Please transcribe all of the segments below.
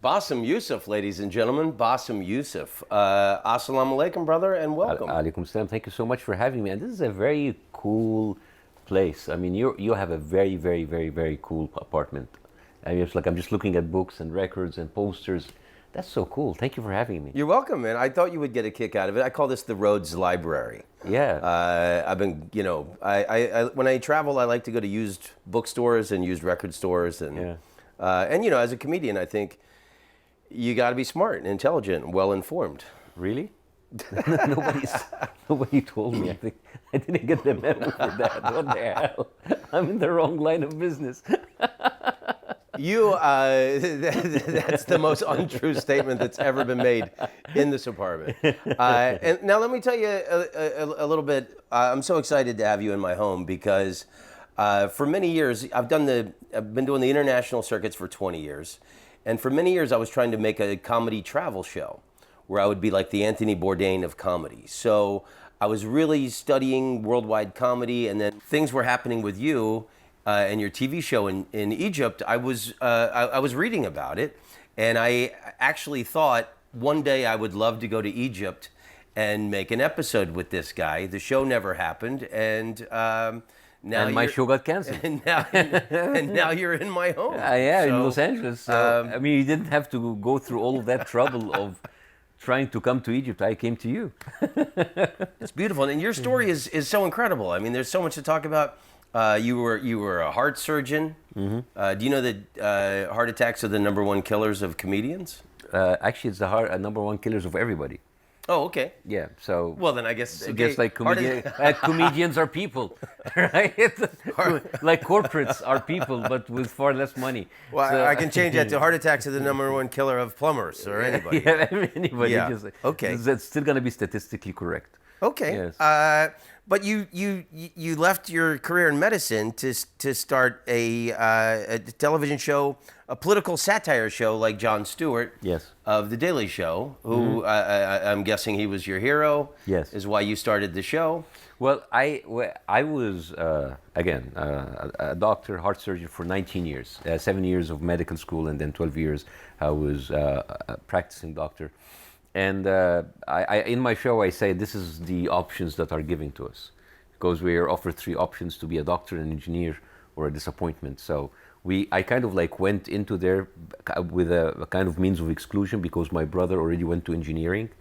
Bassem Youssef, ladies and gentlemen, Bassem Youssef. Assalamu alaikum, brother, and welcome. Alaikum salam. Thank you so much for having me. And this is a very cool place. I mean, you have a very, very, very, very cool apartment. I mean, it's like I'm just looking at books and records and posters. That's so cool. Thank you for having me. You're welcome, man. I thought you would get a kick out of it. I call this the Rhodes Library. Yeah. I've been, when I travel, I like to go to used bookstores and used record stores, and as a comedian, I think you got to be smart and intelligent and well informed. Really? Nobody told me. I think I didn't get the memo for that. What the hell? I'm in the wrong line of business. That's the most untrue statement that's ever been made in this apartment. And now let me tell you a little bit. I'm so excited to have you in my home because for many years, I've been doing the international circuits for 20 years. And for many years, I was trying to make a comedy travel show where I would be like the Anthony Bourdain of comedy. So I was really studying worldwide comedy, and then things were happening with you and your TV show in Egypt. I was reading about it, and I actually thought one day I would love to go to Egypt and make an episode with this guy. The show never happened, and now my show got canceled. And now you're in my home. In Los Angeles. I mean, you didn't have to go through all of that trouble of trying to come to Egypt. I came to you. It's beautiful, and your story is so incredible. I mean, there's so much to talk about. You were a heart surgeon. Mm-hmm. Do you know that heart attacks are the number one killers of comedians? Actually, it's the number one killers of everybody. Oh, okay. Yeah, so... Well, then I guess... comedians are people, right? Like corporates are people, but with far less money. Well, so, I can change that to heart attacks are the number one killer of plumbers or anybody. Anybody. Yeah. Just, okay. That's still going to be statistically correct. Okay. Yes. But you left your career in medicine to start a television show, a political satire show like Jon Stuart. Yes. Of The Daily Show, who I'm guessing he was your hero. Yes. Is why you started the show. Well, I was a doctor, heart surgeon for 19 years, 7 years of medical school, and then 12 years I was a practicing doctor. And in my show, I say this is the options that are given to us, because we are offered three options: to be a doctor, an engineer, or a disappointment. So I kind of like went into there with a kind of means of exclusion, because my brother already went to engineering.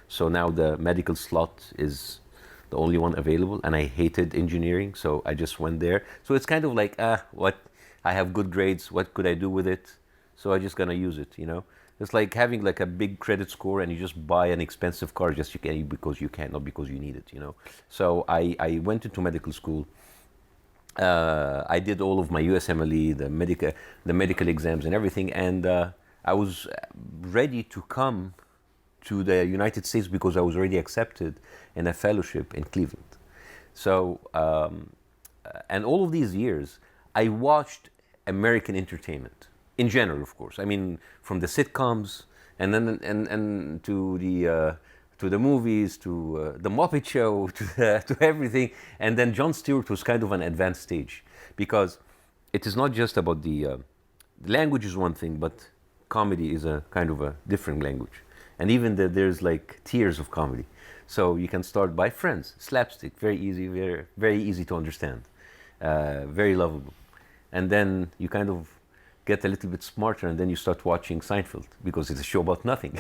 So now the medical slot is the only one available, and I hated engineering, so I just went there. So it's kind of like, what? I have good grades, what could I do with it? So I'm just gonna use it, you know? It's like having like a big credit score and you just buy an expensive car because you can, not because you need it, you know. So I went into medical school. I did all of my USMLE, the medical exams and everything, and I was ready to come to the United States because I was already accepted in a fellowship in Cleveland. So, and all of these years, I watched American entertainment. In general, of course. I mean, from the sitcoms, and then and to the movies, to the Muppet Show, to everything. And then Jon Stuart was kind of an advanced stage, because it is not just about the language is one thing, but comedy is a kind of a different language. And even there's like tiers of comedy. So you can start by Friends, slapstick, very easy, very very easy to understand, very lovable, and then you kind of get a little bit smarter, and then you start watching Seinfeld because it's a show about nothing,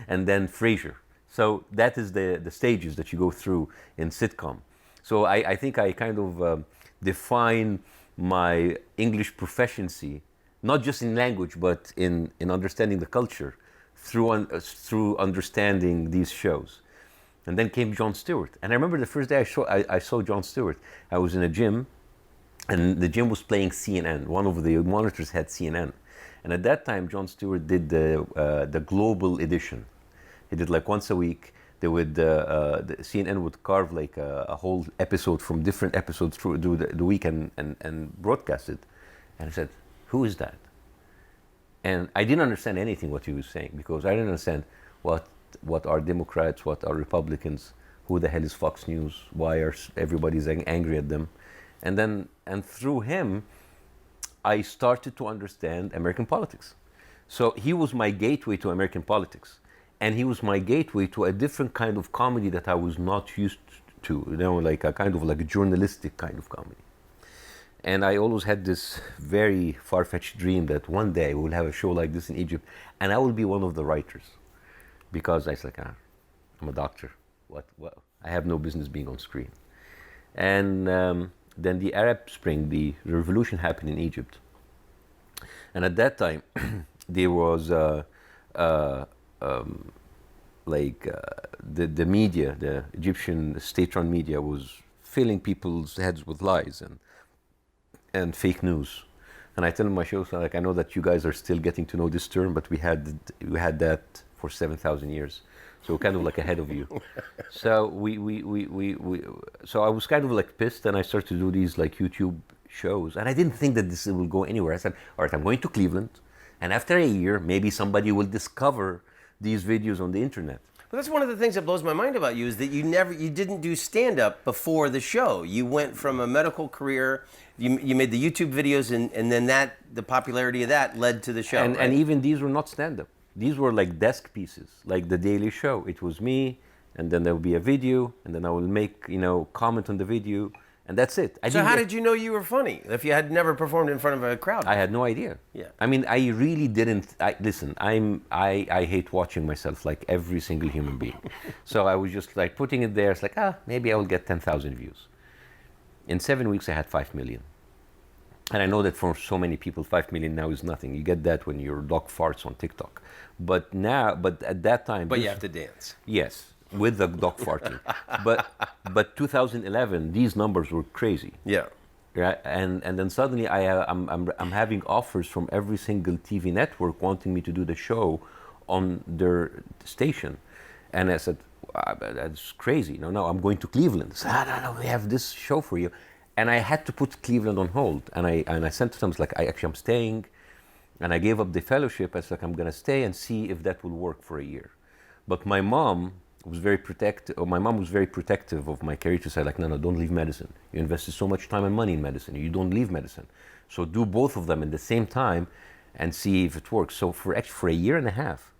and then Frasier. So that is the stages that you go through in sitcom. So I think I kind of define my English proficiency, not just in language, but in understanding the culture through understanding these shows. And then came Jon Stewart. And I remember the first day I saw Jon Stewart, I was in a gym, and the gym was playing CNN. One of the monitors had CNN. And at that time, Jon Stewart did the global edition. He did like once a week. They would, the CNN would carve like a whole episode from different episodes through the week and broadcast it. And I said, who is that? And I didn't understand anything what he was saying, because I didn't understand what are Democrats, what are Republicans, who the hell is Fox News, why are everybody's angry at them. And through him, I started to understand American politics. So he was my gateway to American politics, and he was my gateway to a different kind of comedy that I was not used to. You know, like a kind of like a journalistic kind of comedy. And I always had this very far-fetched dream that one day we'll have a show like this in Egypt, and I will be one of the writers, because I was like, I'm a doctor. What? I have no business being on screen. And then the Arab Spring, the revolution happened in Egypt. And at that time, there was the media, the Egyptian state-run media, was filling people's heads with lies and fake news. And I tell them my show, so like, I know that you guys are still getting to know this term, but we had that for 7,000 years. So we're kind of like ahead of you. So so I was kind of like pissed, and I started to do these like YouTube shows, and I didn't think that this will go anywhere. I said, all right, I'm going to Cleveland, and after a year, maybe somebody will discover these videos on the internet. But that's one of the things that blows my mind about you, is that you didn't do stand-up before the show. You went from a medical career, you made the YouTube videos, and then the popularity of that led to the show. And even these were not stand-up. These were like desk pieces, like The Daily Show. It was me, and then there would be a video, and then I will make, comment on the video, and that's it. So how did you know you were funny if you had never performed in front of a crowd? I had no idea. Yeah. I mean, I really didn't. Listen, I hate watching myself like every single human being. So I was just like putting it there. It's like, maybe I will get 10,000 views. In 7 weeks, I had 5 million. And I know that for so many people, 5 million now is nothing. You get that when your dog farts on TikTok. But at that time... But you have to dance. Yes, with the dog farting. But 2011, these numbers were crazy. Yeah. Right? And then suddenly I'm having offers from every single TV network wanting me to do the show on their station. And I said, that's crazy. No, I'm going to Cleveland. I said, no, we have this show for you. And I had to put Cleveland on hold. And I sent to them, like, I'm staying. And I gave up the fellowship. I was like, I'm going to stay and see if that will work for a year. But my mom was very protective of my career, to say, like, no, don't leave medicine. You invested so much time and money in medicine. You don't leave medicine. So do both of them at the same time and see if it works. So for a year and a half,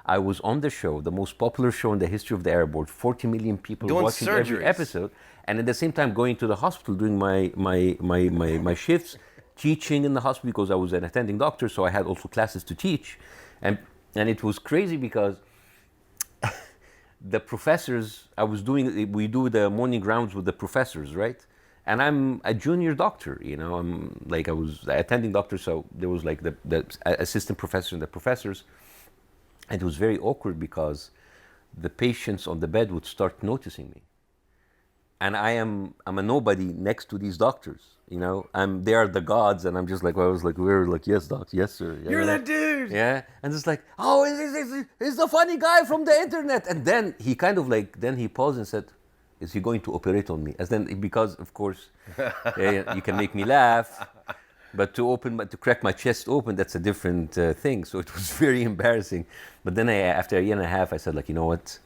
I was on the show, the most popular show in the history of the Air Board, 40 million people doing watching surgeries. Every episode, and at the same time going to the hospital, doing my shifts, teaching in the hospital, because I was an attending doctor, so I had also classes to teach. And it was crazy because the professors, we do the morning rounds with the professors, right? And I'm a junior doctor, I was an attending doctor, so there was like the assistant professor and the professors. And it was very awkward because the patients on the bed would start noticing me. And I'm a nobody next to these doctors, they are the gods, and I'm just like, we're like, yes, doc, yes, sir. Yeah, You're that dude. Yeah, and it's like, he's the funny guy from the internet. And then he kind of then he paused and said, is he going to operate on me? Because of course, you can make me laugh. But to crack my chest open, that's a different thing. So it was very embarrassing. But then after a year and a half, I said, like, you know what?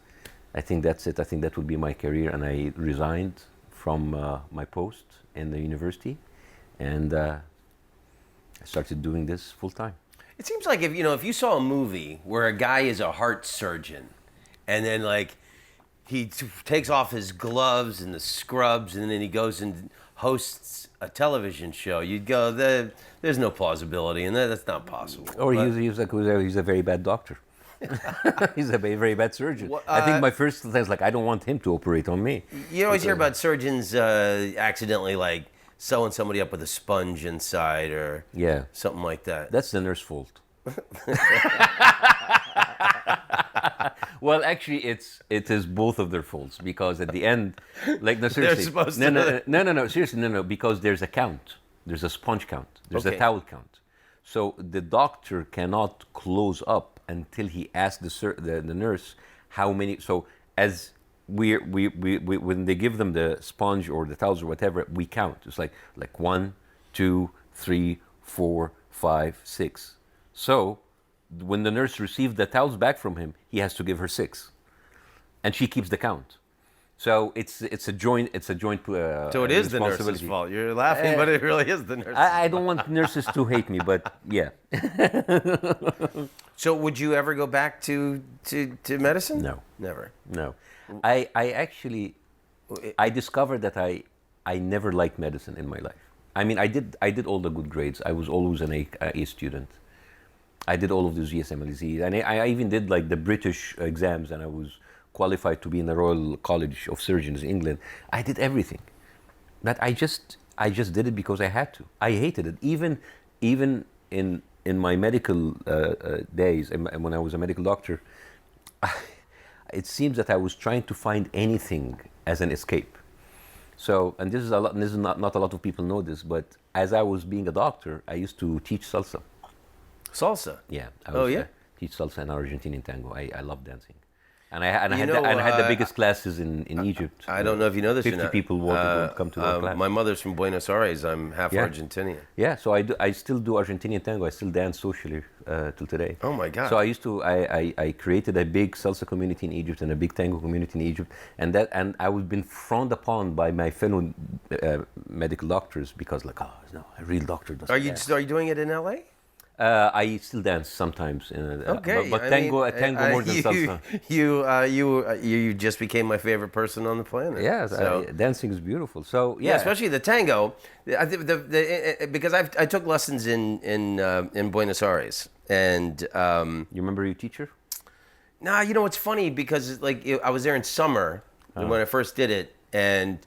I think that's it. I think that would be my career. And I resigned from my post in the university. And I started doing this full time. It seems like if you saw a movie where a guy is a heart surgeon, and then like he takes off his gloves and the scrubs, and then he goes and hosts a television show, you'd go, there's no plausibility in that. That's not possible. Or he's a very bad doctor. He's a very, very bad surgeon. I think my first thing is like, I don't want him to operate on me. You always hear about surgeons accidentally like sewing somebody up with a sponge inside or something like that. That's the nurse's fault. Well, actually, it is both of their faults, because at the end, like, no, seriously, they're supposed to. No, seriously, no, because there's a count, there's a sponge count, there's a towel count, so the doctor cannot close up until he asks the nurse how many. So as we when they give them the sponge or the towels or whatever, we count. It's like 1, 2, 3, 4, 5, 6. So when the nurse receives the towels back from him, he has to give her 6. And she keeps the count. So it's a joint So it is the nurse's responsibility. fault. You're laughing, but it really is the nurse. I don't want nurses to hate me, but yeah. So would you ever go back to medicine? No. Never. No, I actually I discovered that I never liked medicine in my life. I mean, I did all the good grades. I was always an A student. I did all of the GSMLZ, and I even did like the British exams, and I was qualified to be in the Royal College of Surgeons in England. I did everything, but I just did it because I had to. I hated it, even in my medical days, and when I was a medical doctor. It seems that I was trying to find anything as an escape. So, and this is a lot. This is not a lot of people know this, but as I was being a doctor, I used to teach salsa. Salsa. Yeah. Oh, yeah? Teach salsa and Argentinian tango. I love dancing, and I had the biggest classes in Egypt. I don't know if you know this or 50 not. people wanted to come to the class. My mother's from Buenos Aires. I'm half Argentinian. Yeah, so I still do Argentinian tango. I still dance socially till today. Oh my God! So I created a big salsa community in Egypt and a big tango community in Egypt, and I was been frowned upon by my fellow medical doctors because like, oh no, a real doctor doesn't. Are you doing it in LA? I still dance sometimes. Okay, but tango more than salsa. You just became my favorite person on the planet. Yeah, so. dancing is beautiful. So Yeah, especially the tango. I think because I took lessons in Buenos Aires, and you remember your teacher? nah, you know it's funny because like I was there in summer when I first did it, and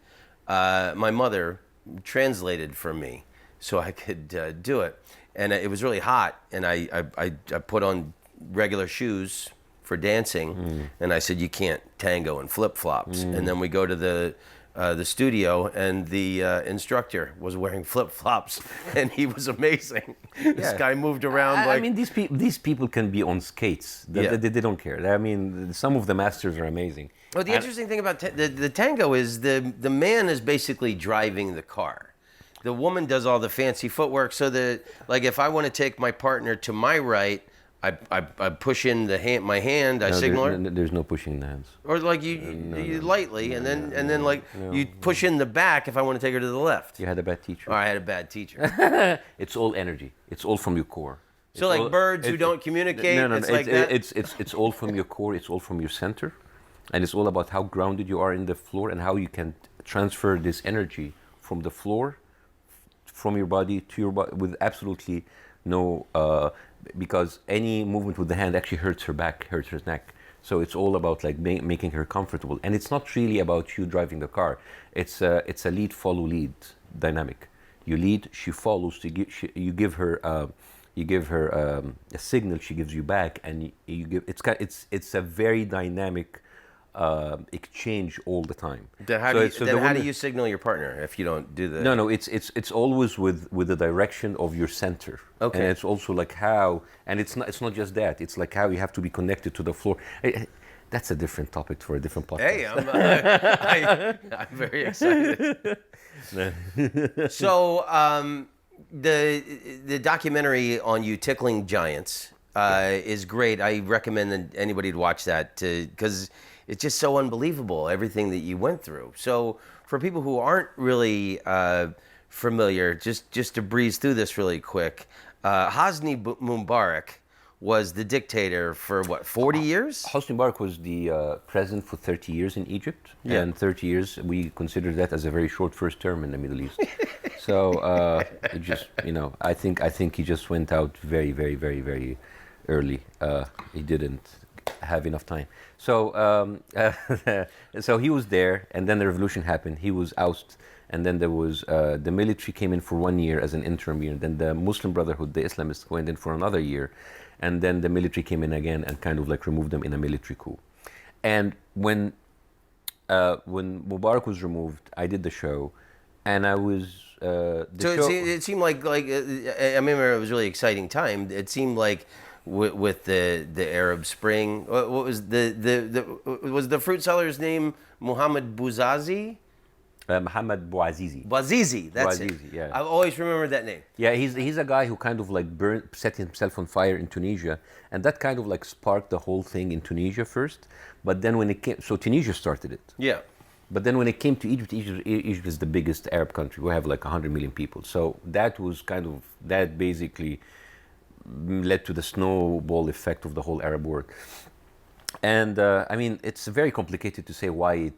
my mother translated for me so I could do it, and it was really hot, and I put on regular shoes for dancing, and I said you can't tango in flip flops, and then we go to the studio, and the instructor was wearing flip-flops, and he was amazing. This guy moved around like... I mean, these people can be on skates. They don't care. I mean, some of the masters are amazing. Well, the interesting thing about the tango is the man is basically driving the car. The woman does all the fancy footwork, so that, like, if I want to take my partner to my right, I push in my hand. I signal her. There's no pushing the hands. Or like you lightly, and then like you push in the back if I want to take her to the left. You had a bad teacher. Or I had a bad teacher. It's all energy. It's all from your core. So like birds who don't communicate. It's like that. It's all from your core. It's all from your center, and it's all about how grounded you are in the floor and how you can transfer this energy from the floor, from your body to your body with absolutely no. Because any movement with the hand actually hurts her back, hurts her neck. So it's all about like making her comfortable, and it's not really about you driving the car. It's a lead follow lead dynamic. You lead, she follows. You give her a signal, she gives you back, and you give. It's a very dynamic exchange all the time. Then how do you signal your partner if you don't do the? No. It's always with the direction of your center. Okay. And it's also like how, and it's not just that. It's like how you have to be connected to the floor. That's a different topic for a different podcast. Hey, I'm very excited. So the documentary on you tickling giants is great. I recommend that anybody to watch that because it's just so unbelievable, everything that you went through. So for people who aren't really familiar, just to breeze through this really quick, Hosni Mubarak was the dictator for what, 40 years? Hosni Mubarak was the president for 30 years in Egypt, and 30 years, we consider that as a very short first term in the Middle East. So it just, I think he just went out very, very, very, very early. He didn't have enough time. So so he was there, and then the revolution happened. He was ousted, and then there was the military came in for 1 year as an interim year. Then the Muslim Brotherhood, the Islamists, went in for another year, and then the military came in again and kind of like removed them in a military coup. And when Mubarak was removed, I did the show, and I was. It seemed like I remember it was a really exciting time. It seemed like. With the Arab Spring, what was was the fruit seller's name? Mohammed Bouazizi? Mohammed Bouazizi. Bouazizi, that's it. Yeah. I've always remembered that name. Yeah, he's a guy who kind of like set himself on fire in Tunisia, and that kind of like sparked the whole thing in Tunisia first. But then when it came, so Tunisia started it. Yeah. But then when it came to Egypt is the biggest Arab country. We have like 100 million people. So that was that basically led to the snowball effect of the whole Arab world. And I mean, it's very complicated to say why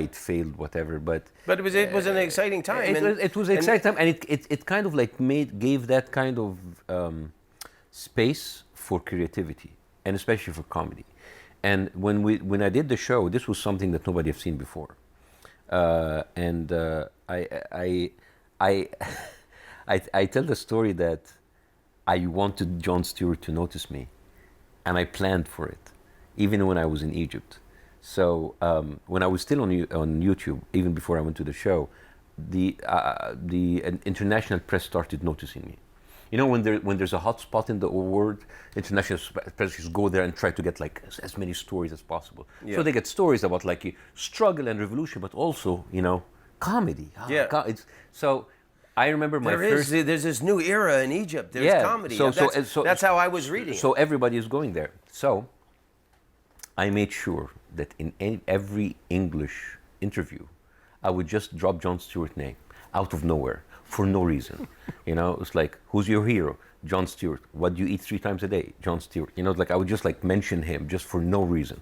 it failed, whatever. But it was an exciting time. It was an exciting time, and it kind of like gave that kind of space for creativity, and especially for comedy. And when I did the show, this was something that nobody had seen before. I tell the story that I wanted Jon Stuart to notice me, and I planned for it, even when I was in Egypt. So when I was still on YouTube, even before I went to the show, the international press started noticing me. You know, when there's a hot spot in the world, international press just go there and try to get like as many stories as possible. Yeah. So they get stories about like struggle and revolution, but also, you know, comedy. Yeah. So I remember there's this new era in Egypt. There's comedy. So that's how I was reading. So everybody is going there. So I made sure that in every English interview, I would just drop Jon Stewart's name out of nowhere. For no reason. You know, it's like, who's your hero? Jon Stuart. What do you eat 3 times a day? Jon Stuart. You know, like I would just like mention him just for no reason.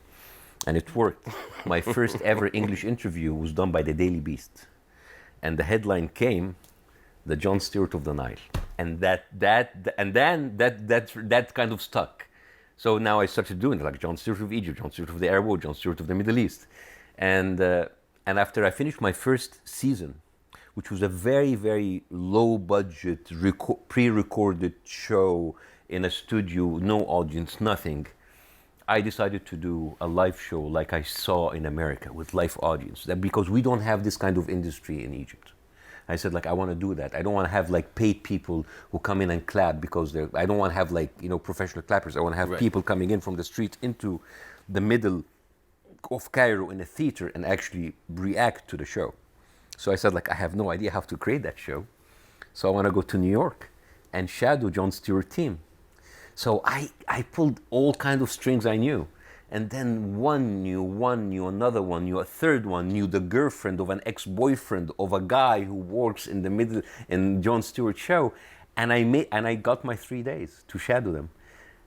And it worked. My first ever English interview was done by the Daily Beast. And the headline came, the Jon Stuart of the Nile. And that kind of stuck. So now I started doing it, like Jon Stuart of Egypt, Jon Stuart of the Arab world, Jon Stuart of the Middle East. And after I finished my first season, which was a very, very low-budget, pre-recorded show in a studio, no audience, nothing, I decided to do a live show like I saw in America with live audience. Because we don't have this kind of industry in Egypt. I said, like, I want to do that. I don't want to have, like, paid people who come in and clap because I don't want to have, like, you know, professional clappers. I want to have people coming in from the street into the middle of Cairo in a theater and actually react to the show. So I said, like, I have no idea how to create that show. So I want to go to New York and shadow Jon Stewart's team. So I pulled all kinds of strings I knew. And then one knew, another one knew, a third one knew the girlfriend of an ex-boyfriend of a guy who works in Jon Stewart's show. And I got my 3 days to shadow them.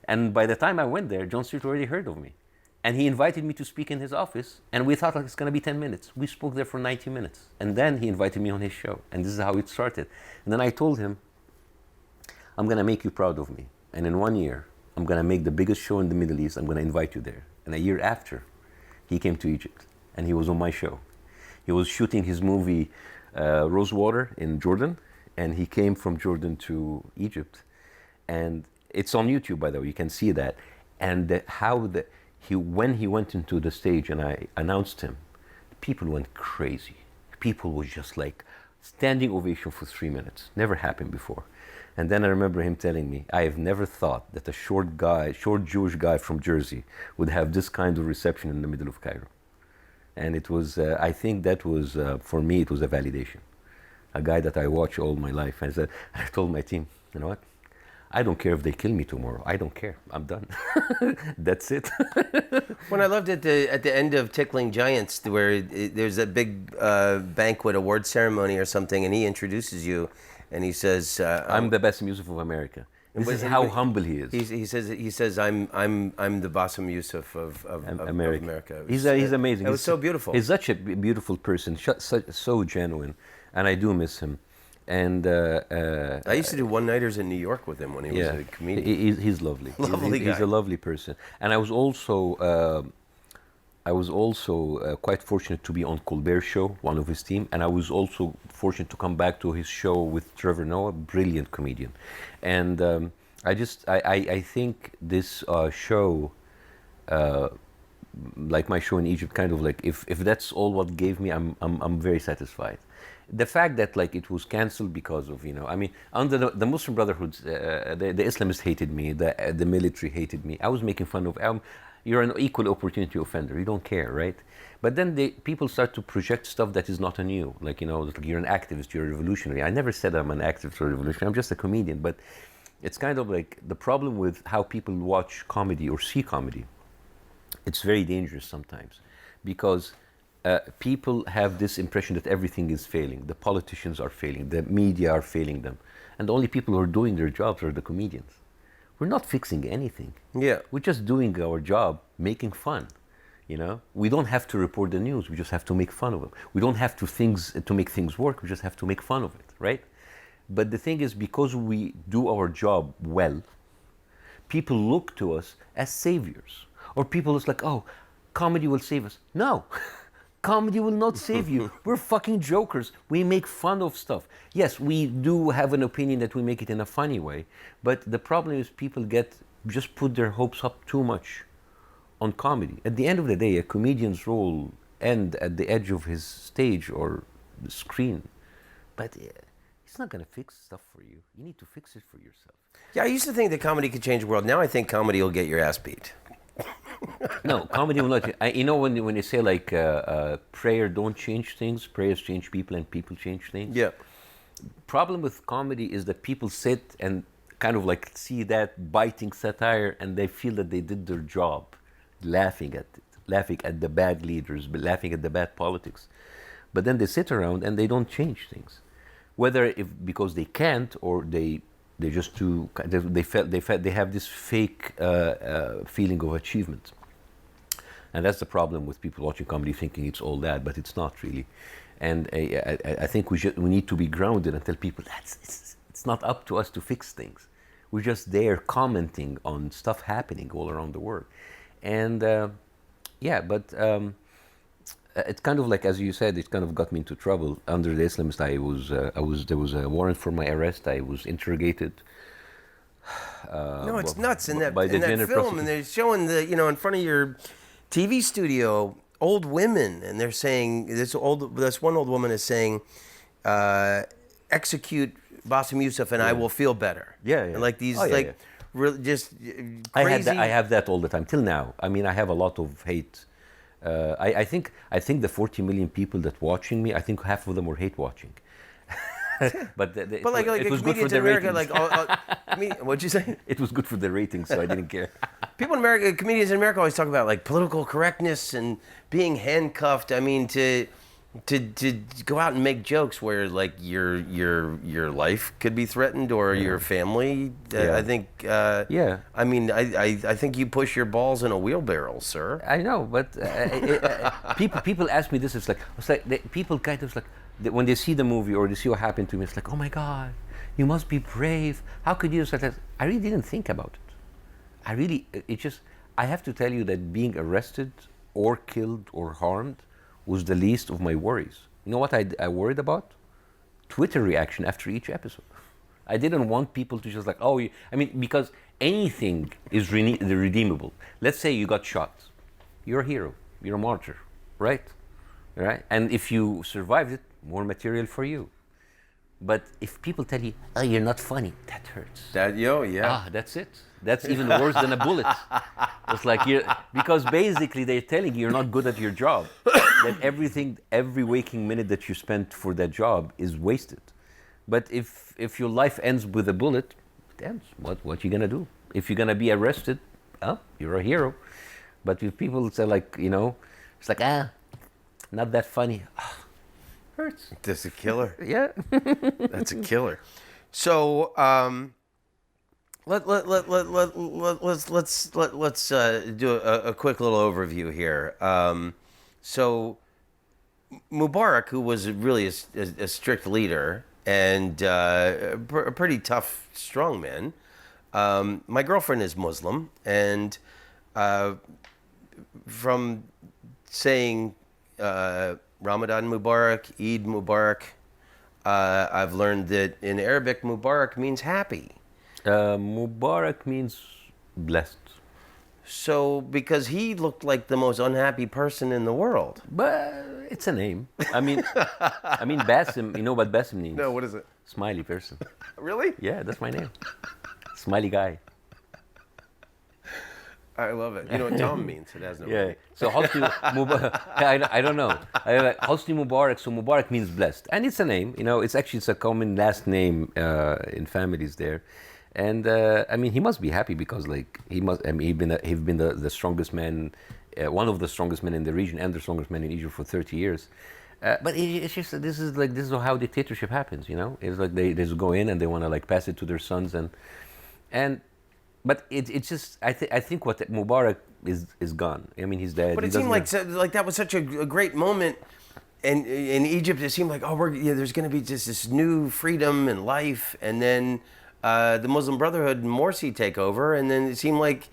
And by the time I went there, Jon Stewart already heard of me. And he invited me to speak in his office, and we thought like it's going to be 10 minutes. We spoke there for 90 minutes. And then he invited me on his show, and this is how it started. And then I told him, I'm going to make you proud of me. And in 1 year, I'm going to make the biggest show in the Middle East. I'm going to invite you there. And a year after, he came to Egypt, and he was on my show. He was shooting his movie Rosewater in Jordan, and he came from Jordan to Egypt. And it's on YouTube, by the way. You can see that. And when he went into the stage and I announced him, people went crazy. People were just like standing ovation for 3 minutes. Never happened before. And then I remember him telling me, I have never thought that a short Jewish guy from Jersey would have this kind of reception in the middle of Cairo. And it was, I think that was, for me, it was a validation. A guy that I watch all my life. And I told my team, you know what? I don't care if they kill me tomorrow. I don't care. I'm done. That's it. When I loved at the end of Tickling Giants, where there's a big banquet award ceremony or something, and he introduces you, and he says, "I'm the Bassem Youssef of America." This is how humble he is. He says, "I'm the Bassem Youssef of America." He's amazing. It was so beautiful. He's such a beautiful person, so genuine, and I do miss him. And I used to do one-nighters in New York with him when he was a comedian. He's lovely. Lovely guy. He's a lovely person. And I was also quite fortunate to be on Colbert's show, one of his team, and I was also fortunate to come back to his show with Trevor Noah, brilliant comedian. And I think this show, like my show in Egypt, kind of like if that's all what gave me, I'm very satisfied. The fact that like it was cancelled because of, you know, I mean, under the Muslim Brotherhood, the Islamists hated me, the military hated me. I was making fun of, you're an equal opportunity offender, you don't care, right? But then people start to project stuff that is not on you, like, you know, like you're an activist, you're a revolutionary. I never said I'm an activist or a revolutionary, I'm just a comedian. But it's kind of like the problem with how people watch comedy or see comedy. It's very dangerous sometimes, because people have this impression that everything is failing. The politicians are failing, the media are failing them. And the only people who are doing their jobs are the comedians. We're not fixing anything. Yeah. We're just doing our job, making fun. We don't have to report the news. We just have to make fun of them. We don't have to make things work. We just have to make fun of it, right? But the thing is, because we do our job well, people look to us as saviors. Or people is like, oh, comedy will save us. No, comedy will not save you. We're fucking jokers. We make fun of stuff. Yes, we do have an opinion that we make it in a funny way. But the problem is people just put their hopes up too much on comedy. At the end of the day, a comedian's role ends at the edge of his stage or the screen. But it's not going to fix stuff for you. You need to fix it for yourself. Yeah, I used to think that comedy could change the world. Now I think comedy will get your ass beat. No, comedy will not. When they say like prayer don't change things, prayers change people, and people change things. Yeah. Problem with comedy is that people sit and kind of like see that biting satire, and they feel that they did their job, laughing at it, laughing at the bad leaders, laughing at the bad politics. But then they sit around and they don't change things, whether because they can't or they just too. They have this fake feeling of achievement, and that's the problem with people watching comedy, thinking it's all that, but it's not really. And I think we need to be grounded and tell people it's not up to us to fix things. We're just there commenting on stuff happening all around the world, and it's kind of like, as you said, it kind of got me into trouble. Under the Islamists, there was a warrant for my arrest. I was interrogated. No, it's nuts in that film, and they're showing in front of your TV studio old women, and they're saying this one old woman is saying, execute Bassem Youssef and I will feel better. Yeah. And like these really just crazy. I have that all the time till now. I mean, I have a lot of hate. I think the 40 million people that watching me, I think half of them were hate watching. but like it was good for comedians the in America, ratings. What'd you say? It was good for the ratings, so I didn't care. People in America, comedians in America always talk about like political correctness and being handcuffed. I mean, to go out and make jokes where like your life could be threatened or your family. I think. I mean, I think you push your balls in a wheelbarrow, sir. I know, but people ask me this. It's like people kind of like when they see the movie or they see what happened to me. It's like, oh my God, you must be brave. How could you? I really didn't think about it. I have to tell you that being arrested or killed or harmed was the least of my worries. You know what I worried about? Twitter reaction after each episode. I didn't want people to just like, because anything is redeemable. Let's say you got shot. You're a hero. You're a martyr, right? Right? And if you survived it, more material for you. But if people tell you, oh, you're not funny, that hurts. That's it. That's even worse than a bullet. It's like because basically they're telling you you're not good at your job. That every waking minute that you spent for that job is wasted. But if your life ends with a bullet, it ends. What you gonna do? If you're gonna be arrested, you're a hero. But if people say like, it's like, not that funny. Hurts. That's a killer. Yeah. That's a killer. So let's do a quick little overview here. So Mubarak, who was really a strict leader and a pretty tough, strong man. My girlfriend is Muslim, and from saying Ramadan Mubarak, Eid Mubarak, I've learned that in Arabic, Mubarak means happy. Mubarak means blessed. So, because he looked like the most unhappy person in the world. But it's a name. I mean Bassem. You know what Bassem means? No, what is it? Smiley person. Really? Yeah, that's my name. Smiley guy. I love it. You know what Tom means? It has no meaning. So Hosni Mubarak, I don't know. Hosni Mubarak, so Mubarak means blessed. And it's a name, it's a common last name in families there. And he must be happy because he's been the strongest man one of the strongest men in the region and the strongest man in Egypt for 30 years. But it's just that this is how dictatorship happens, you know. It's like they just go in and they want to like pass it to their sons and but it's just I think what Mubarak is gone. I mean, he's dead. But it seemed like that was such a great moment. And in Egypt, it seemed like, there's going to be just this new freedom and life, and then the Muslim Brotherhood and Morsi take over, and then it seemed like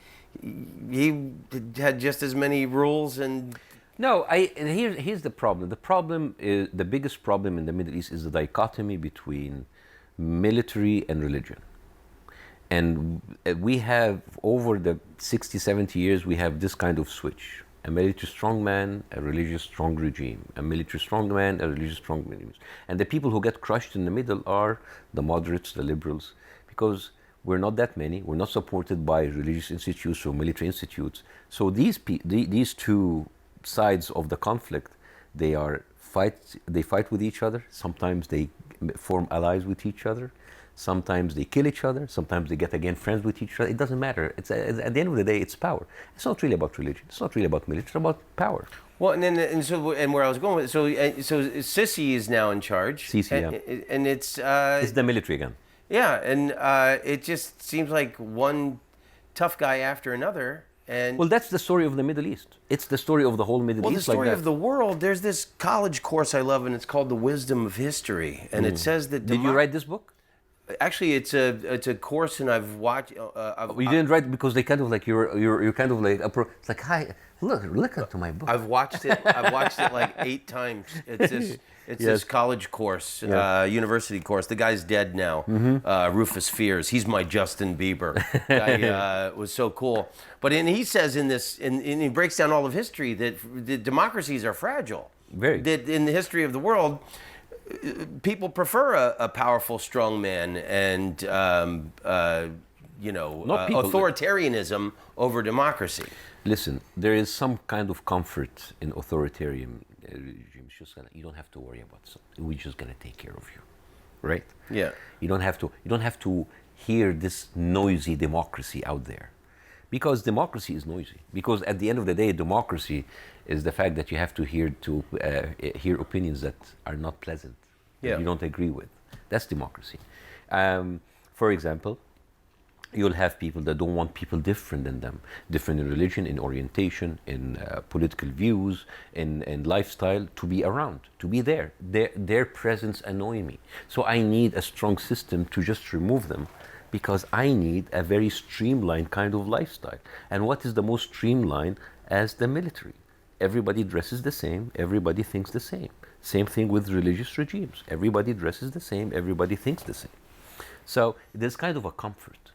he had just as many rules and. No, and here's the problem. The problem is the biggest problem in the Middle East is the dichotomy between military and religion. And we have, over the 60, 70 years, we have this kind of switch. A military strong man, a religious strong regime. A military strong man, a religious strong regime. And the people who get crushed in the middle are the moderates, the liberals, because we're not that many. We're not supported by religious institutes or military institutes. So these two sides of the conflict, they fight with each other. Sometimes they form allies with each other. Sometimes they kill each other. Sometimes they get again friends with each other. It doesn't matter. It's at the end of the day, it's power. It's not really about religion. It's not really about military. It's about power. Well, and where I was going with so Sisi is now in charge. Sisi, and it's the military again. Yeah, and it just seems like one tough guy after another. And well, that's the story of the Middle East. It's the story of the whole Middle East. Well, the story of the world. There's this college course I love, and it's called The Wisdom of History, and it says that. Did you write this book? Actually, it's a course, and I've watched. You didn't write because they kind of like you're kind of like it's like, hi, look into my book. I've watched it. I've watched it like 8 times. It's this college course, university course. The guy's dead now. Rufus Fears. He's my Justin Bieber. Guy was so cool. But he says in this, and he breaks down all of history that the democracies are fragile. Very. That in the history of the world, people prefer a powerful, strong man and authoritarianism over democracy. Listen, there is some kind of comfort in authoritarian regimes. You don't have to worry about something. We're just gonna take care of you, right? Yeah. You don't have to hear this noisy democracy out there, because democracy is noisy. Because at the end of the day, democracy is the fact that you have to hear opinions that are not pleasant, that you don't agree with. That's democracy. For example, you'll have people that don't want people different than them, different in religion, in orientation, in political views, in lifestyle, to be around, to be there. Their presence annoy me. So I need a strong system to just remove them, because I need a very streamlined kind of lifestyle. And what is the most streamlined? As the military. Everybody dresses the same, everybody thinks the same. Same thing with religious regimes. Everybody dresses the same, everybody thinks the same. So there's kind of a comfort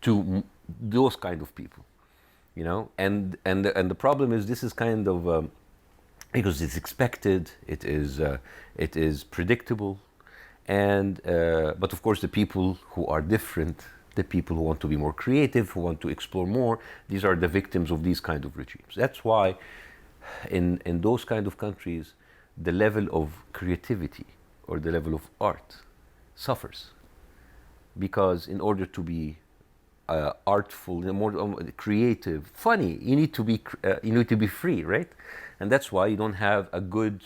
to those kind of people, you know. And the problem is, this is kind of because it's expected, it is predictable, and but of course the people who are different, the people who want to be more creative, who want to explore more, these are the victims of these kind of regimes. That's why in those kind of countries, the level of creativity or the level of art suffers. Because in order to be artful, more creative, funny, you need to be free, right? And that's why you don't have a good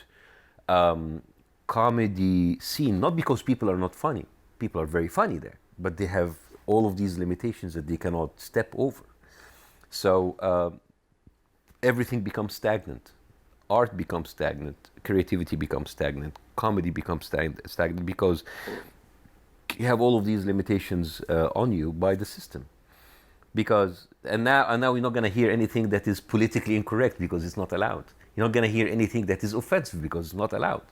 comedy scene. Not because people are not funny. People are very funny there, but they have all of these limitations that they cannot step over. So everything becomes stagnant. Art becomes stagnant. Creativity becomes stagnant. Comedy becomes stagnant because you have all of these limitations on you by the system. Because and now we're not going to hear anything that is politically incorrect, because it's not allowed. You're not going to hear anything that is offensive, because it's not allowed.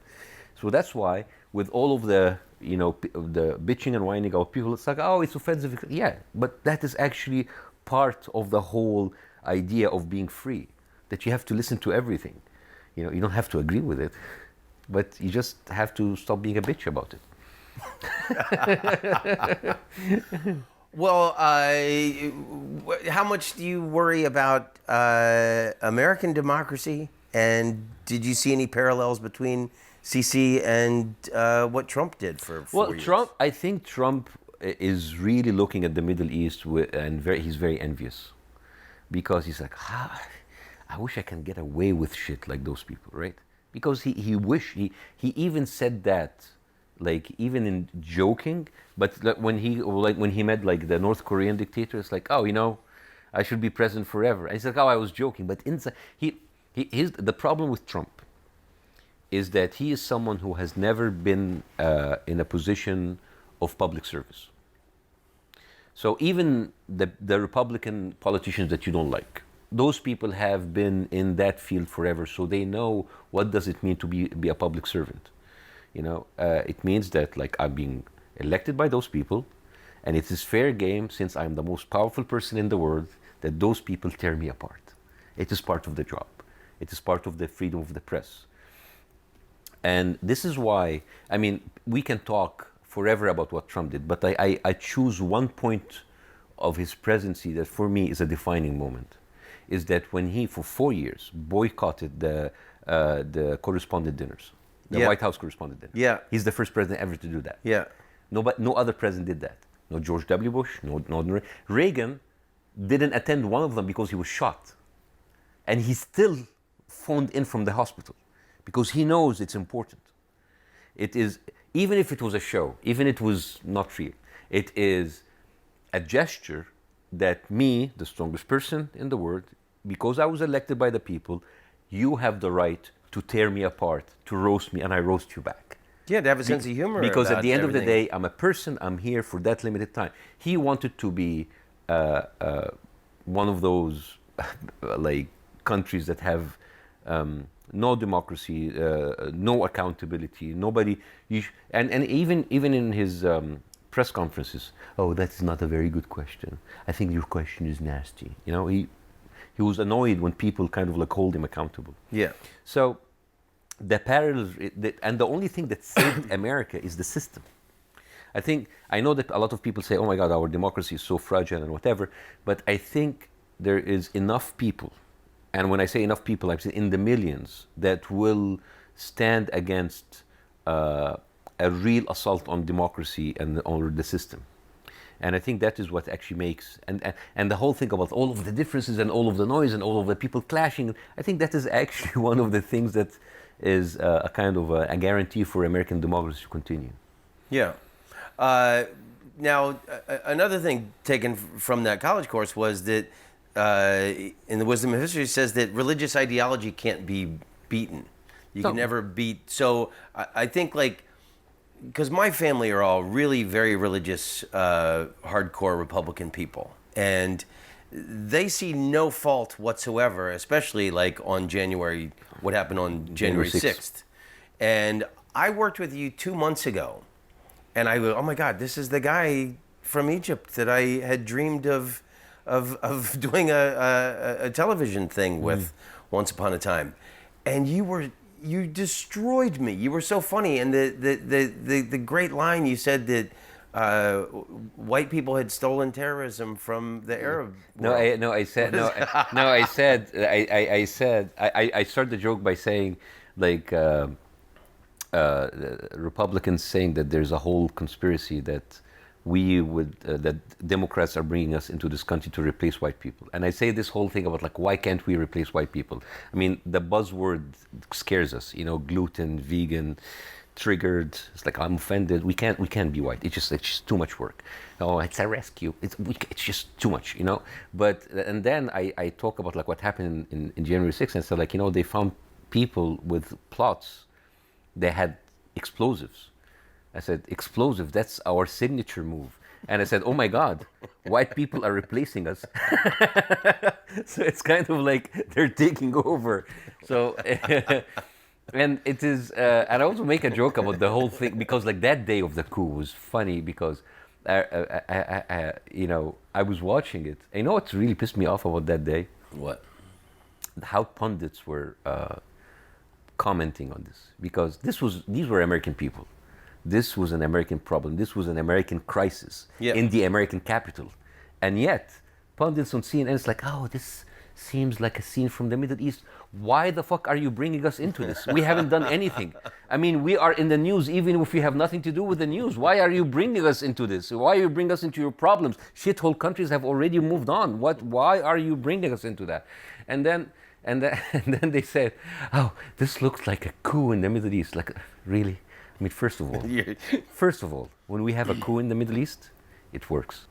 So that's why, with all of the the bitching and whining of people, it's like, oh, it's offensive. Yeah, but that is actually part of the whole idea of being free, that you have to listen to everything. You don't have to agree with it, but you just have to stop being a bitch about it. Well, how much do you worry about American democracy, and did you see any parallels between Sisi and what Trump did for 4 years? Trump, I think Trump is really looking at the Middle East and he's very envious, because he's like, I wish I can get away with shit like those people, right? Because he even said that, like even in joking, but when he met like the North Korean dictator, it's like, oh, I should be president forever. And he's like, oh, I was joking, but inside he's the problem with Trump is that he is someone who has never been in a position of public service. So even the Republican politicians that you don't like, those people have been in that field forever, so they know what does it mean to be a public servant. It means that like I'm being elected by those people, and it is fair game since I'm the most powerful person in the world that those people tear me apart. It is part of the job. It is part of the freedom of the press. And this is why, I mean, we can talk forever about what Trump did, but I choose one point of his presidency that for me is a defining moment, is that when he, for 4 years, boycotted the correspondent dinners, the White House correspondent dinner. Yeah. He's the first president ever to do that. Yeah. No other president did that. No George W. Bush, no Reagan didn't attend one of them because he was shot. And he still phoned in from the hospital because he knows it's important. It is, even if it was a show, even if it was not real, it is a gesture that me, the strongest person in the world, because I was elected by the people, you have the right to tear me apart, to roast me, and I roast you back. Yeah, to have a sense of humor. Because about at the end everything. of the day, I'm a person, I'm here for that limited time. He wanted to be one of those like countries that have no democracy, no accountability, nobody. And even in his press conferences, oh, that's not a very good question. I think your question is nasty. He was annoyed when people kind of like hold him accountable. Yeah. So the parallels, and the only thing that saved America is the system. I know that a lot of people say, oh my God, our democracy is so fragile and whatever, but I think there is enough people, and when I say enough people, I'm saying in the millions, that will stand against a real assault on democracy and on the system. And I think that is what actually makes, and the whole thing about all of the differences and all of the noise and all of the people clashing, I think that is actually one of the things that is a kind of a guarantee for American democracy to continue. Yeah. Now, another thing taken from that college course was that in the Wisdom of History says that religious ideology can't be beaten. You can never beat. So I think like, because my family are all really very religious, hardcore Republican people. And they see no fault whatsoever, especially like on what happened on January 6th. And I worked with you 2 months ago. And I go, oh my God, this is the guy from Egypt that I had dreamed of doing a television thing with once upon a time. And you destroyed me. You were so funny. And the great line you said that white people had stolen terrorism from the Arab world. I started the joke by saying like Republicans saying that there's a whole conspiracy that that Democrats are bringing us into this country to replace white people. And I say this whole thing about like, why can't we replace white people? I mean, the buzzword scares us, gluten, vegan, triggered. It's like, I'm offended. We can't be white. It's just too much work. Oh, it's a rescue. It's just too much, But, and then I talk about like what happened in January 6th, and so like, they found people with plots. They had explosives. I said, explosive, that's our signature move. And I said, oh my God, white people are replacing us. So it's kind of like they're taking over. So, and it is, and I also make a joke about the whole thing, because like that day of the coup was funny because, I was watching it. And what really pissed me off about that day? What? How pundits were commenting on this, because these were American people. This was an American problem. This was an American crisis in the American capital. And yet, pundits on CNN, it's like, oh, this seems like a scene from the Middle East. Why the fuck are you bringing us into this? We haven't done anything. I mean, we are in the news even if we have nothing to do with the news. Why are you bringing us into this? Why are you bringing us into your problems? Shithole countries have already moved on. Why are you bringing us into that? And then and then they said, oh, this looks like a coup in the Middle East. Like, really? I mean, first of all, when we have a coup in the Middle East, it works.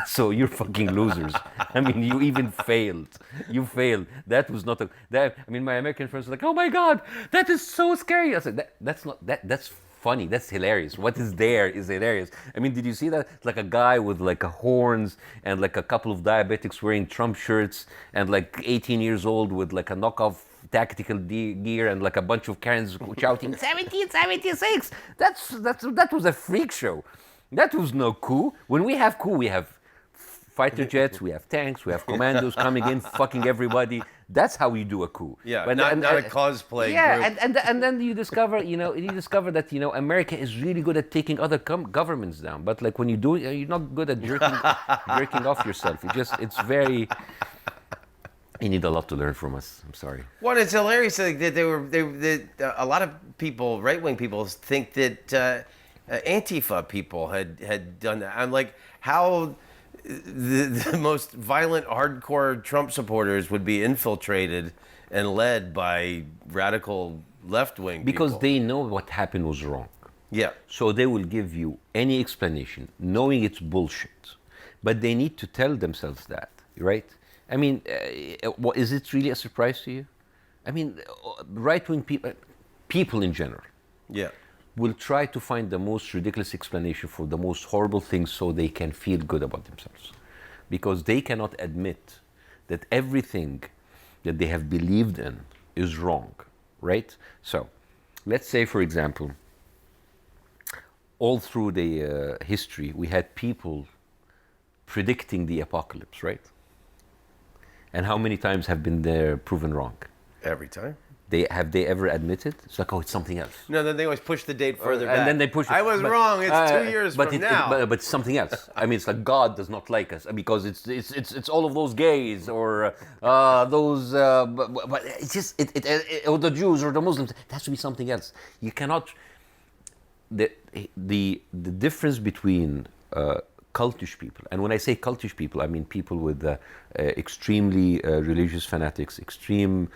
So you're fucking losers. I mean, you even failed. You failed. That was not I mean, my American friends were like, oh my God, that is so scary. I said, that's funny. That's hilarious. What is there is hilarious. I mean, did you see that? Like a guy with like a horns and like a couple of diabetics wearing Trump shirts and like 18 years old with like a knockoff tactical gear and like a bunch of Karens shouting 1776. That was a freak show. That was no coup. When we have coup, we have fighter jets, we have tanks, we have commandos coming in, fucking everybody. That's how we do a coup. Yeah, but not a cosplay group. And then you discover, that America is really good at taking other governments down. But like when you do it, you're not good at jerking off yourself. It's very. You need a lot to learn from us. I'm sorry. Well, it's hilarious that a lot of people, right-wing people, think that Antifa people had done that. I'm like, how the most violent, hardcore Trump supporters would be infiltrated and led by radical left-wing people. Because they know what happened was wrong. Yeah. So they will give you any explanation, knowing it's bullshit. But they need to tell themselves that, right? I mean, is it really a surprise to you? I mean, right-wing people in general, yeah, will try to find the most ridiculous explanation for the most horrible things so they can feel good about themselves. Because they cannot admit that everything that they have believed in is wrong, right? So, let's say, for example, all through the history, we had people predicting the apocalypse, right? And how many times have been there proven wrong? Every time. Have they ever admitted? It's like, oh, it's something else. No, then they always push the date further back. And then they push it. I was wrong. It's 2 years from now. But it's something else. I mean, it's like God does not like us because it's all of those gays or those. But it's just or the Jews or the Muslims. It has to be something else. You cannot. The difference between cultish people, and when I say cultish people, I mean people with extremely religious fanatics, extreme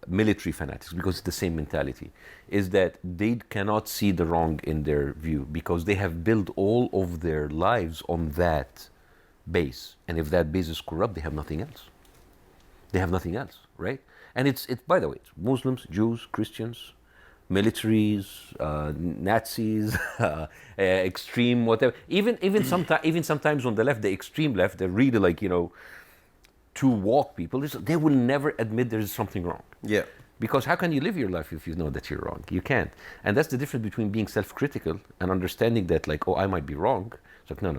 military fanatics, because it's the same mentality, is that they cannot see the wrong in their view because they have built all of their lives on that base. And if that base is corrupt, they have nothing else. They have nothing else, right? And it's by the way, it's Muslims, Jews, Christians, militaries, Nazis, extreme whatever. Even sometimes on the left, the extreme left, they're really like, to woke people. They will never admit there is something wrong. Yeah. Because how can you live your life if you know that you're wrong? You can't. And that's the difference between being self-critical and understanding that, like, oh, I might be wrong. It's like, no,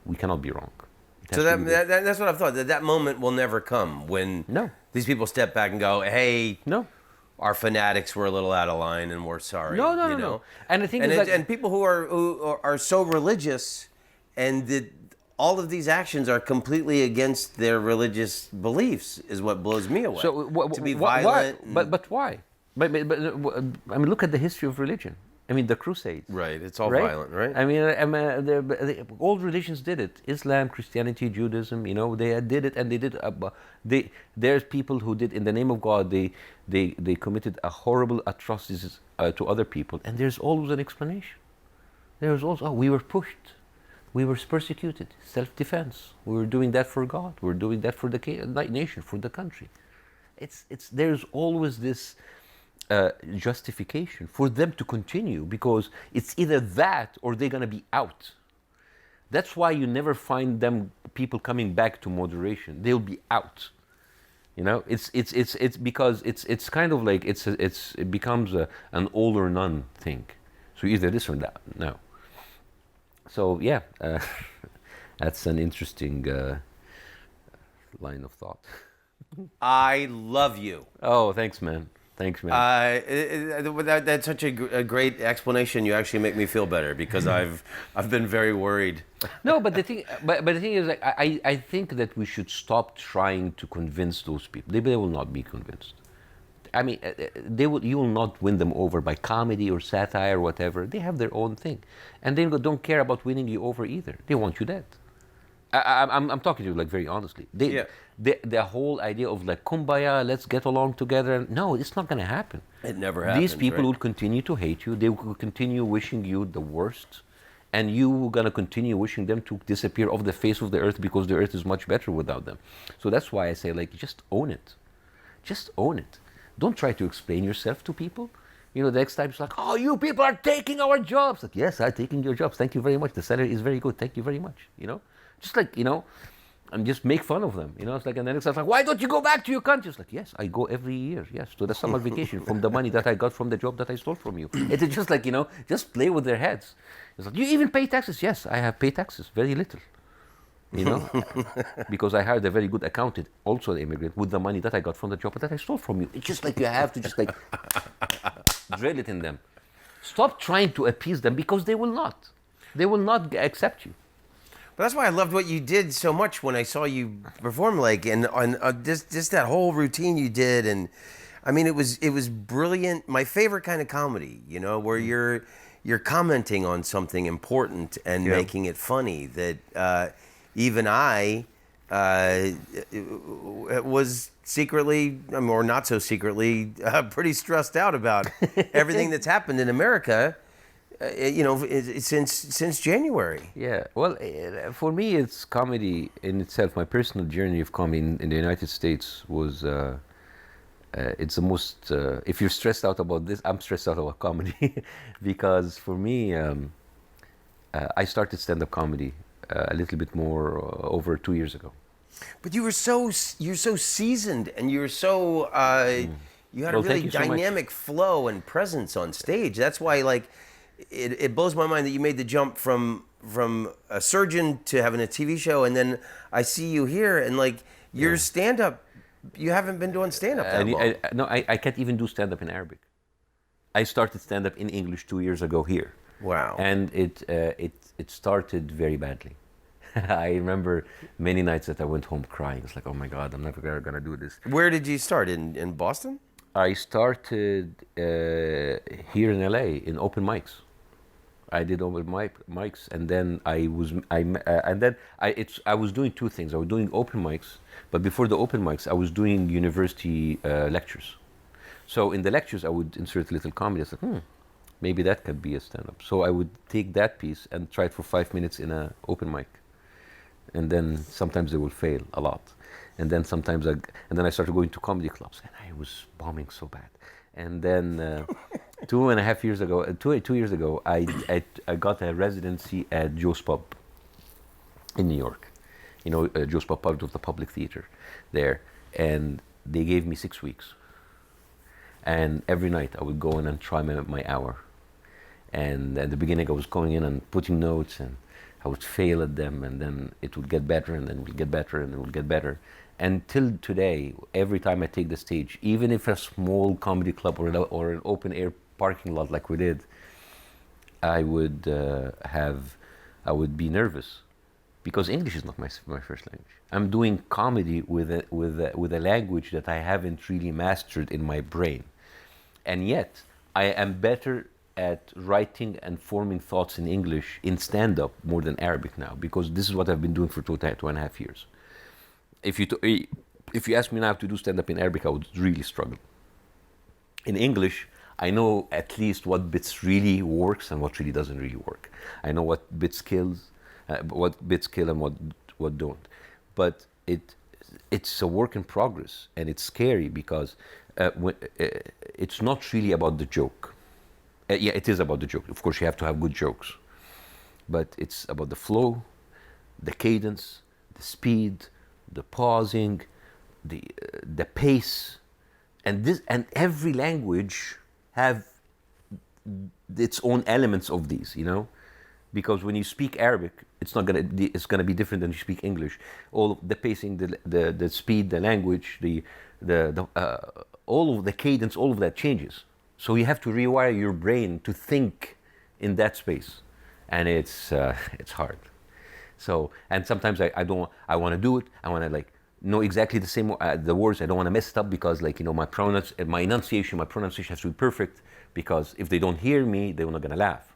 we cannot be wrong. So that's what I've thought. That moment will never come when these people step back and go, hey, our fanatics were a little out of line and we're sorry. No. And the thing is, and people who are so religious, and that all of these actions are completely against their religious beliefs, is what blows me away. So to be violent. Why? But why? But I mean, look at the history of religion. I mean, the Crusades. Right. It's all violent, right? I mean, all religions did it. Islam, Christianity, Judaism. They did it, and they did. There's people who did in the name of God. They committed a horrible atrocities to other people, and there's always an explanation. There's also, we were pushed, we were persecuted, self-defense. We were doing that for God. We were doing that for the nation, for the country. There's always this justification for them to continue, because it's either that or they're gonna be out. That's why you never find people coming back to moderation. They'll be out. It's because it's kind of like it becomes an all or none thing. So either this or that. No. So yeah, that's an interesting line of thought. I love you. Oh, thanks, man. Thanks, man. That's such a great explanation. You actually make me feel better because I've been very worried. No, but the thing is, like, I think that we should stop trying to convince those people. They will not be convinced. I mean, you will not win them over by comedy or satire or whatever. They have their own thing, and they don't care about winning you over either. They want you dead. I'm talking to you like very honestly. The whole idea of like kumbaya, let's get along together. No, it's not going to happen. It never happens. These people right? will continue to hate you. They will continue wishing you the worst, and you are going to continue wishing them to disappear off the face of the earth because the earth is much better without them. So that's why I say, like, just own it. Just own it. Don't try to explain yourself to people. You know, the next time it's like, oh, you people are taking our jobs. Like, yes, I'm taking your jobs. Thank you very much. The salary is very good. Thank you very much. You know, just like, you know, and just make fun of them. You know, it's like, and then it's like, why don't you go back to your country? It's like, yes, I go every year. Yes, to the summer vacation from the money that I got from the job that I stole from you. It's just like, you know, just play with their heads. It's like, you even pay taxes? Yes, I have paid taxes, very little. You know, because I hired a very good accountant, also an immigrant, with the money that I got from the job that I stole from you. It's just like you have to just like drill it in them. Stop trying to appease them because they will not. They will not accept you. But that's why I loved what you did so much when I saw you perform, like, and on just that whole routine you did, and I mean, it was brilliant. My favorite kind of comedy, you know, where you're commenting on something important and making it funny. That even I was secretly, or not so secretly, pretty stressed out about everything that's happened in America. You know, since January. Yeah, well, for me, it's comedy in itself. My personal journey of comedy in the United States was, it's the most, if you're stressed out about this, I'm stressed out about comedy. Because for me, I started stand-up comedy a little bit more over 2 years ago. But you're so seasoned, and you're so, you had a really dynamic flow and presence on stage. That's why, like, it blows my mind that you made the jump from a surgeon to having a TV show, and then I see you here, and like your stand-up, you haven't been doing stand-up that long. No, I can't even do stand-up in Arabic. I started stand-up in English 2 years ago here. Wow. And it started very badly. I remember many nights that I went home crying. It's like, oh my God, I'm never gonna do this. Where did you start? In Boston? I started here in LA in open mics. I did open mics, and then I was doing two things. I was doing open mics, but before the open mics, I was doing university lectures. So in the lectures, I would insert little comedy. I was like, maybe that could be a stand-up. So I would take that piece and try it for 5 minutes in an open mic, and then sometimes they will fail a lot, and then sometimes and then I started going to comedy clubs, and I was bombing so bad. And then 2.5 years ago, 2 years ago, I got a residency at Joe's Pub in New York. You know, Joe's Pub, part of the public theater there. And they gave me 6 weeks. And every night I would go in and try my hour. And at the beginning I was going in and putting notes, and I would fail at them, and then it would get better, and then it would get better, and it would get better. Until today, every time I take the stage, even if a small comedy club or an open air parking lot like we did, I would be nervous because English is not my first language. I'm doing comedy with a language that I haven't really mastered in my brain, and yet I am better at writing and forming thoughts in English in stand-up more than Arabic now, because this is what I've been doing for 2.5 years. If you ask me now to do stand-up in Arabic, I would really struggle. In English, I know at least what bits really works and what really doesn't really work. I know what bits kill and what don't. But it's a work in progress, and it's scary because it's not really about the joke. Yeah, it is about the joke. Of course, you have to have good jokes, but it's about the flow, the cadence, the speed, the pausing, the pace, and every language have its own elements of these, you know, because when you speak Arabic, it's gonna be different than you speak English. All of the pacing, the speed, the language, all of the cadence, all of that changes. So you have to rewire your brain to think in that space, and it's hard. So, and sometimes I don't, I want to do it. I want to like know exactly the same the words. I don't want to mess it up because like, you know, my enunciation has to be perfect, because if they don't hear me, they're not gonna laugh.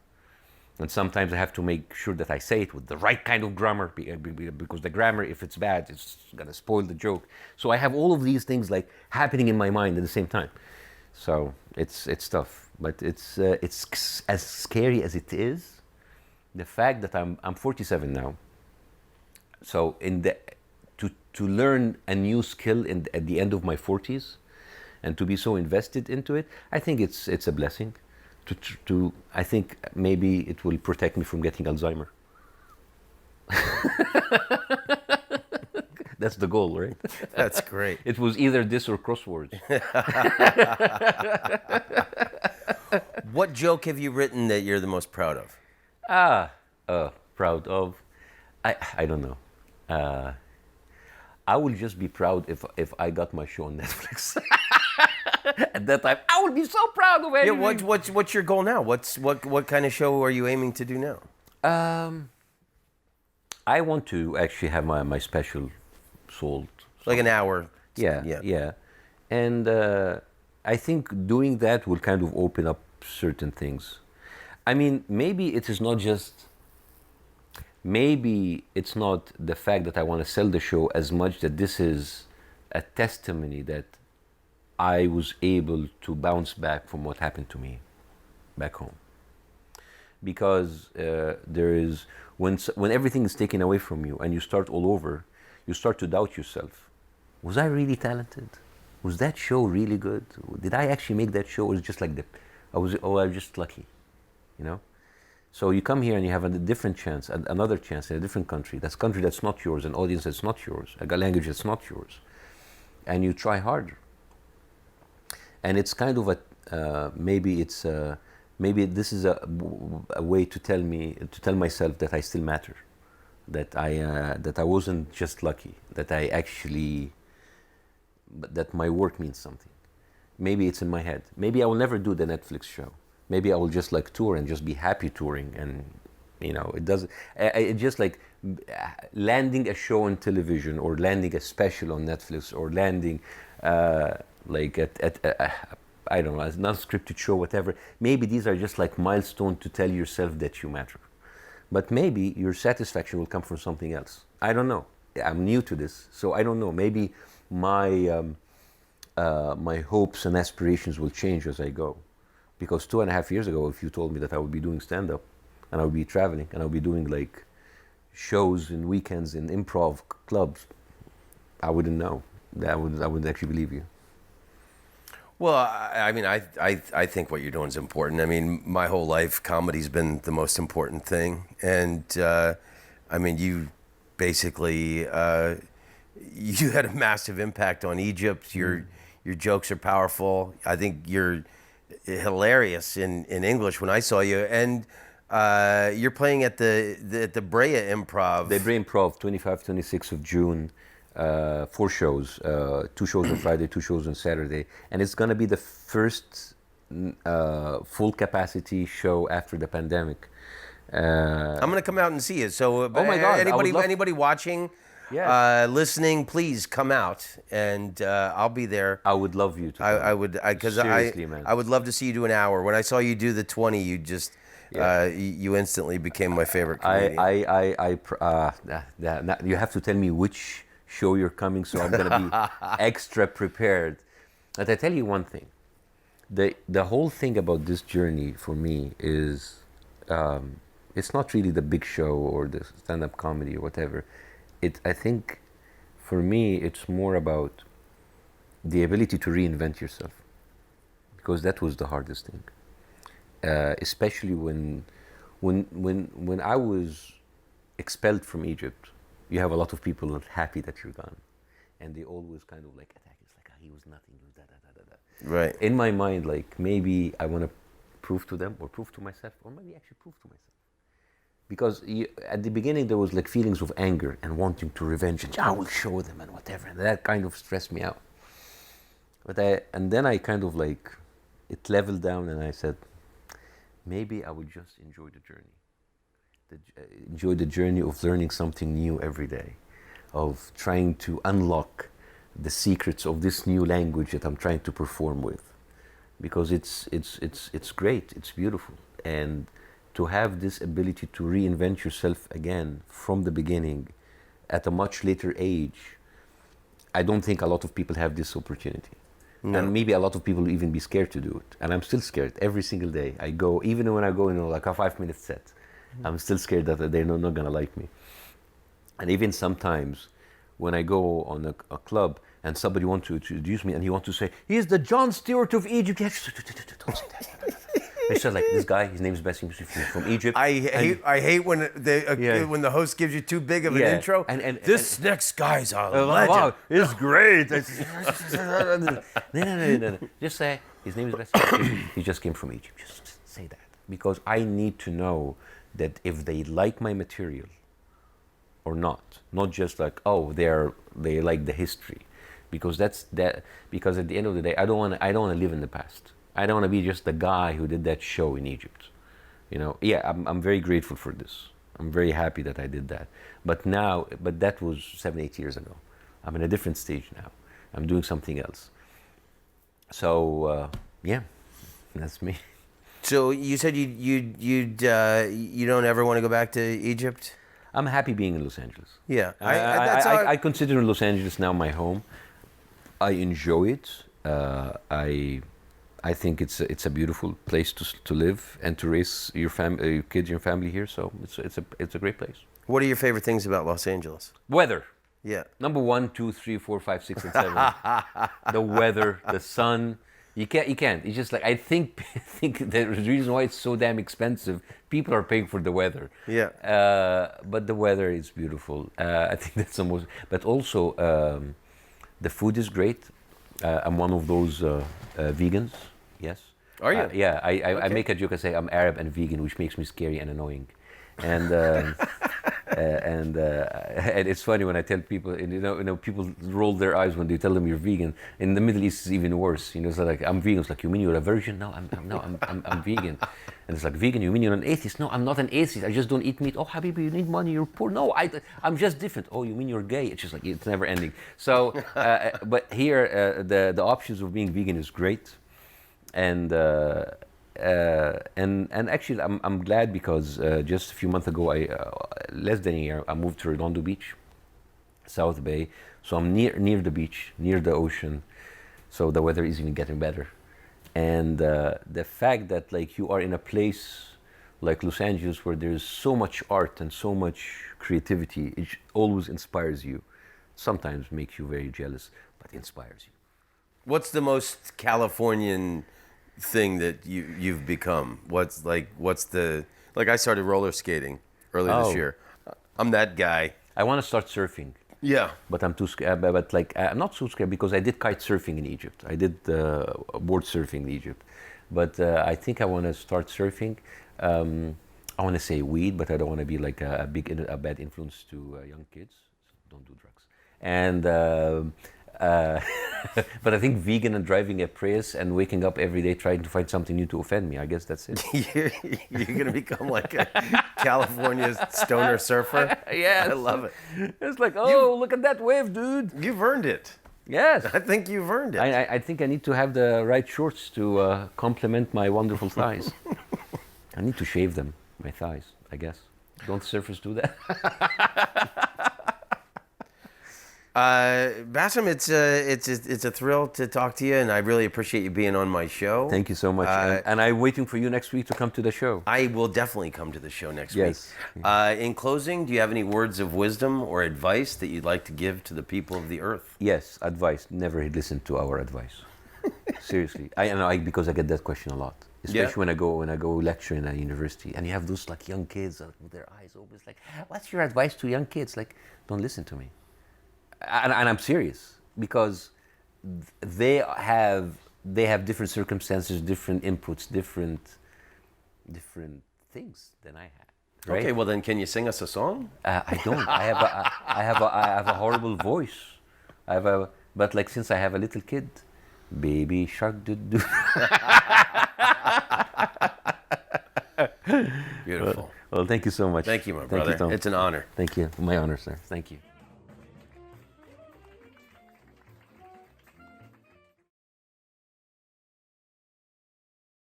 And sometimes I have to make sure that I say it with the right kind of grammar, because the grammar, if it's bad, it's gonna spoil the joke. So I have all of these things like happening in my mind at the same time. So it's tough, but it's as scary as it is. The fact that I'm 47 now. So to learn a new skill at the end of my 40s, and to be so invested into it, I think it's a blessing. I think maybe it will protect me from getting Alzheimer. That's the goal, right? That's great. It was either this or crosswords. What joke have you written that you're the most proud of? Proud of? I don't know. I will just be proud if I got my show on Netflix. At that time, I would be so proud of anything. Yeah, what's your goal now? What kind of show are you aiming to do now? I want to actually have my special sold. Like an hour. Yeah. And I think doing that will kind of open up certain things. I mean, maybe it's not the fact that I want to sell the show as much that this is a testimony that I was able to bounce back from what happened to me back home. Because there is, when everything is taken away from you and you start all over, you start to doubt yourself. Was I really talented? Was that show really good? Did I actually make that show? Or was it just like I was just lucky, you know? So you come here and you have a different chance, another chance in a different country. That's a country that's not yours, an audience that's not yours, a language that's not yours. And you try harder. And it's kind of maybe this is a way to tell myself that I still matter, that I wasn't just lucky, that my work means something. Maybe it's in my head. Maybe I will never do the Netflix show. Maybe I will just like tour and just be happy touring, and you know, it just like landing a show on television, or landing a special on Netflix, or landing like at I don't know, a non-scripted show, whatever. Maybe these are just like milestones to tell yourself that you matter. But maybe your satisfaction will come from something else. I don't know. I'm new to this, so I don't know. Maybe my hopes and aspirations will change as I go. Because 2.5 years ago, if you told me that I would be doing stand-up, and I would be traveling, and I would be doing like shows and weekends in improv clubs, I wouldn't know. I wouldn't actually believe you. Well, I mean, I think what you're doing is important. I mean, my whole life, comedy's been the most important thing. And, I mean, you basically, you had a massive impact on Egypt. Your jokes are powerful. I think you're hilarious in English when I saw you. And you're playing at the Brea Improv. The Brea Improv, 25, 26 of June. 4 shows, 2 shows on Friday, 2 shows on Saturday, and it's gonna be the first full capacity show after the pandemic. I'm gonna come out and see it. So, oh my God, anybody watching, yes. Listening, please come out, and I'll be there. I would love you to. I would, because seriously, man. I would love to see you do an hour. When I saw you do the 20, you just. You instantly became my favorite comedian. You have to tell me which show you're coming, so I'm gonna be extra prepared. But I tell you one thing, the whole thing about this journey for me is, it's not really the big show or the stand-up comedy or whatever. I think, for me, it's more about the ability to reinvent yourself, because that was the hardest thing. Especially when I was expelled from Egypt, you have a lot of people happy that you're gone, and they always kind of like attack. It's like, he was nothing, he was da. Right. In my mind, like, maybe I want to prove to them, or prove to myself, or maybe actually prove to myself. Because at the beginning there was like feelings of anger and wanting to revenge, and I will show them and whatever, and that kind of stressed me out. And then I kind of like, it leveled down, and I said, maybe I would just enjoy the journey. Enjoy the journey of learning something new every day, of trying to unlock the secrets of this new language that I'm trying to perform with, because it's great, it's beautiful, and to have this ability to reinvent yourself again from the beginning at a much later age, I don't think a lot of people have this opportunity. No. And maybe a lot of people will even be scared to do it. And I'm still scared every single day. I go, even when I go in like a 5-minute set, I'm still scared that they're not gonna like me. And even sometimes when I go on a club and somebody wants to introduce me and he wants to say, he's the Jon Stuart of Egypt. Don't say that. They said like, this guy, his name is Bassem Youssef, he's from Egypt. I hate when when the host gives you too big of an intro. And this next guy's a legend. Wow, it's great. No. Just say, his name is Bassem. He just came from Egypt. Just say that. Because I need to know that if they like my material or not just like, oh, they like the history. Because because at the end of the day, I don't want to live in the past. I don't want to be just the guy who did that show in Egypt. I'm very grateful for this. I'm very happy that I did that. But that was 7-8 years ago. I'm in a different stage now. I'm doing something else. So, that's me. So you said you don't ever want to go back to Egypt? I'm happy being in Los Angeles. Yeah. I consider Los Angeles now my home. I enjoy it. I think it's a beautiful place to live and to raise your kids, your family here. So it's a great place. What are your favorite things about Los Angeles? Weather. Yeah. Number 1, 2, 3, 4, 5, 6, and 7. The weather, the sun. You can't. It's just like I think the reason why it's so damn expensive, people are paying for the weather. Yeah. But the weather is beautiful. I think that's the most. But also, the food is great. I'm one of those vegans. Yes. Are you? Yeah. I make a joke. I say I'm Arab and vegan, which makes me scary and annoying. And and it's funny when I tell people, and people roll their eyes when they tell them you're vegan. In the Middle East, it's even worse. It's like, I'm vegan. It's like, you mean you're a virgin? No, I'm vegan. And it's like, vegan? You mean you're an atheist? No, I'm not an atheist. I just don't eat meat. Oh, Habibi, you need money. You're poor. No, I'm just different. Oh, you mean you're gay? It's just like, it's never ending. So, but here, the options of being vegan is great. And actually, I'm glad because just a few months ago, less than a year, I moved to Redondo Beach, South Bay. So I'm near the beach, near the ocean. So the weather is even getting better. And the fact that like you are in a place like Los Angeles where there's so much art and so much creativity, it always inspires you. Sometimes makes you very jealous, but inspires you. What's the most Californian thing that you've become? I started roller skating earlier this year. I'm that guy. I want to start surfing. Yeah. But I'm too scared. But I'm not so scared because I did kite surfing in Egypt. I did board surfing in Egypt. But I think I want to start surfing. I want to say weed, but I don't want to be like a bad influence to young kids. So don't do drugs. And but I think vegan and driving a Prius and waking up every day trying to find something new to offend me. I guess that's it. You're going to become like a California stoner surfer? Yeah. I love it. It's like, oh, look at that wave, dude. You've earned it. Yes. I think you've earned it. I think I need to have the right shorts to complement my wonderful thighs. I need to shave them, my thighs, I guess. Don't surfers do that? Bassem, it's a thrill to talk to you, and I really appreciate you being on my show. Thank you so much. And I'm waiting for you next week to come to the show. I will definitely come to the show next yes. week. In closing, do you have any words of wisdom or advice that you'd like to give to the people of the earth? Yes, advice. Never listen to our advice. Seriously, because I get that question a lot. Especially when I go lecture in a university, and you have those like young kids with their eyes open. It's like, what's your advice to young kids? Like, don't listen to me. And I'm serious because they have different circumstances, different inputs, different things than I have. Right? Okay, well then, can you sing us a song? I don't. I have a horrible voice. But like since I have a little kid, Baby shark doo doo. Beautiful. Well, thank you so much. Thank you, my Thank brother. you, Tom. It's an honor. Thank you. My honor, sir. Thank you.